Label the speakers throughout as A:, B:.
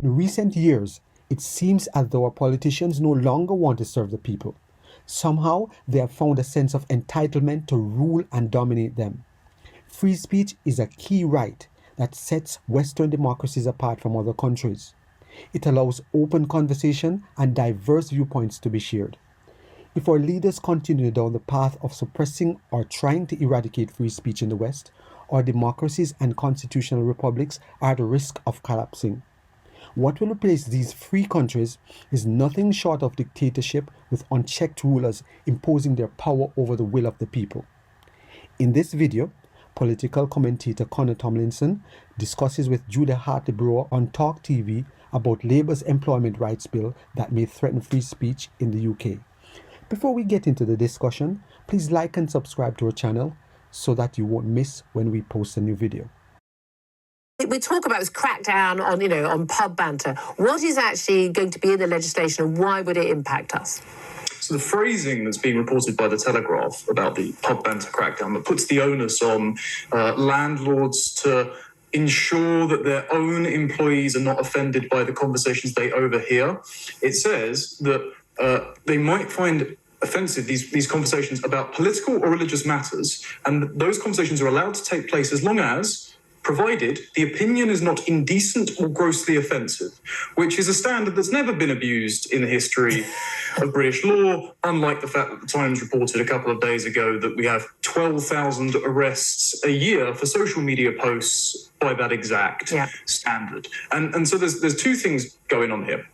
A: In recent years, it seems as though our politicians no longer want to serve the people. Somehow, they have found a sense of entitlement to rule and dominate them. Free speech is a key right that sets Western democracies apart from other countries. It allows open conversation and diverse viewpoints to be shared. If our leaders continue down the path of suppressing or trying to eradicate free speech in the West, our democracies and constitutional republics are at risk of collapsing. What will replace these free countries is nothing short of dictatorship with unchecked rulers imposing their power over the will of the people. In this video, political commentator Connor Tomlinson discusses with Julia Hartley-Brewer on Talk TV about Labour's employment rights bill that may threaten free speech in the UK. Before we get into the discussion, please like and subscribe to our channel so that you won't miss when we post a new video.
B: We talk about this crackdown on pub banter. What is actually going to be in the legislation and why would it impact us?
C: So the phrasing that's being reported by The Telegraph about the pub banter crackdown that puts the onus on landlords to ensure that their own employees are not offended by the conversations they overhear. It says that they might find offensive these conversations about political or religious matters, and those conversations are allowed to take place as long as, provided the opinion is not indecent or grossly offensive, which is a standard that's never been abused in the history of British law, unlike the fact that the Times reported a couple of days ago that we have 12,000 arrests a year for social media posts by that exact standard. And so there's two things going on here.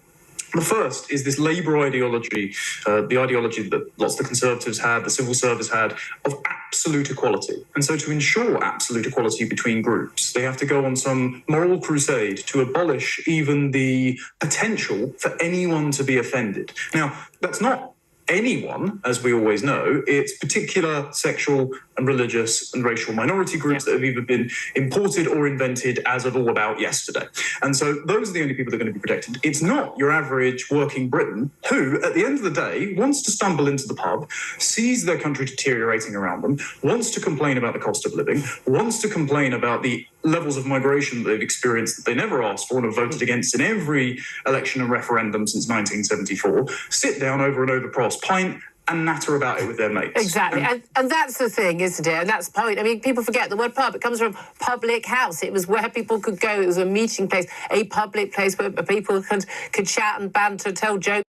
C: The first is this Labour ideology, the ideology that lots of the Conservatives had, the civil service had, of absolute equality. And so to ensure absolute equality between groups, they have to go on some moral crusade to abolish even the potential for anyone to be offended. Now, that's not anyone, as we always know. It's particular sexual and religious and racial minority groups that have either been imported or invented as of all about yesterday. And so those are the only people that are going to be protected. It's not your average working Briton who, at the end of the day, wants to stumble into the pub, sees their country deteriorating around them, wants to complain about the cost of living, wants to complain about the levels of migration that they've experienced that they never asked for and have voted against in every election and referendum since 1974, sit down over an overpriced pint and natter about it with their mates.
B: Exactly. And that's the thing, isn't it? And that's the point. I mean, people forget the word pub. It comes from public house. It was where people could go. It was a meeting place, a public place where people could chat and banter, tell jokes.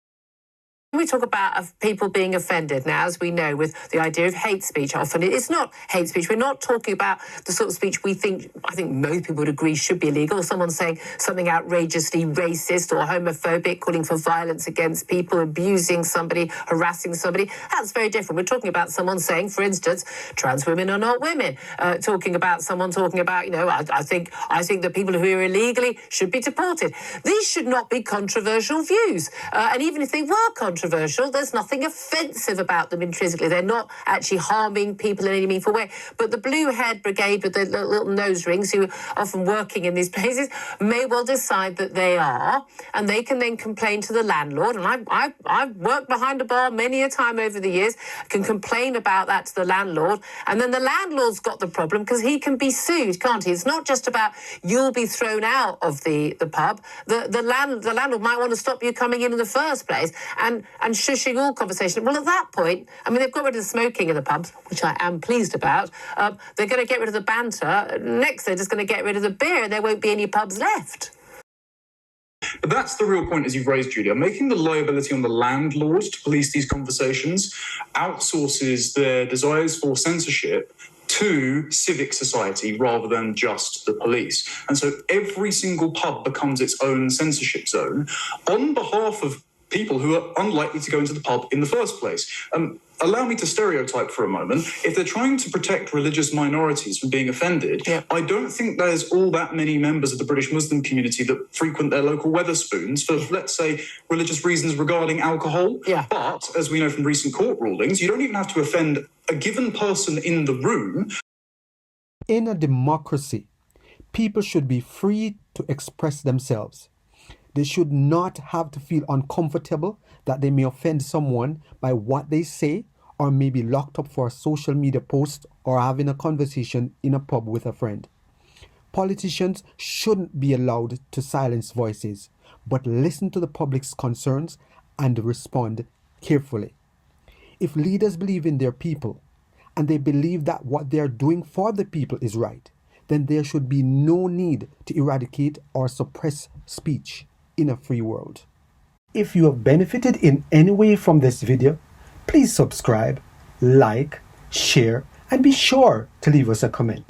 B: We talk about people being offended now, as we know, with the idea of hate speech. Often it's not hate speech. We're not talking about the sort of speech I think most people would agree should be illegal. Someone saying something outrageously racist or homophobic, calling for violence against people, abusing somebody, harassing somebody. That's very different. We're talking about someone saying, for instance, trans women are not women. Talking about I think that people who are illegally should be deported. These should not be controversial views. And even if they were controversial, there's nothing offensive about them intrinsically. They're not actually harming people in any meaningful way. But the Blue Head Brigade with the little nose rings, who are often working in these places, may well decide that they are, and they can then complain to the landlord. And I've worked behind a bar many a time over the years, can complain about that to the landlord, and then the landlord's got the problem because he can be sued, can't he? It's not just about you'll be thrown out of the pub. The landlord might want to stop you coming in the first place, and shushing all conversation. Well, at that point, I mean, they've got rid of the smoking in the pubs, which I am pleased about. They're going to get rid of the banter. Next, they're just going to get rid of the beer, and there won't be any pubs left.
C: But that's the real point, as you've raised, Julia. Making the liability on the landlord to police these conversations outsources their desires for censorship to civic society rather than just the police. And so every single pub becomes its own censorship zone on behalf of people who are unlikely to go into the pub in the first place. Allow me to stereotype for a moment. If they're trying to protect religious minorities from being offended, I don't think there's all that many members of the British Muslim community that frequent their local Wetherspoons for, let's say, religious reasons regarding alcohol. But, as we know from recent court rulings, you don't even have to offend a given person in the room.
A: In a democracy, people should be free to express themselves. They should not have to feel uncomfortable that they may offend someone by what they say, or may be locked up for a social media post or having a conversation in a pub with a friend. Politicians shouldn't be allowed to silence voices, but listen to the public's concerns and respond carefully. If leaders believe in their people and they believe that what they are doing for the people is right, then there should be no need to eradicate or suppress speech in a free world. If you have benefited in any way from this video, please subscribe, like, share, and be sure to leave us a comment.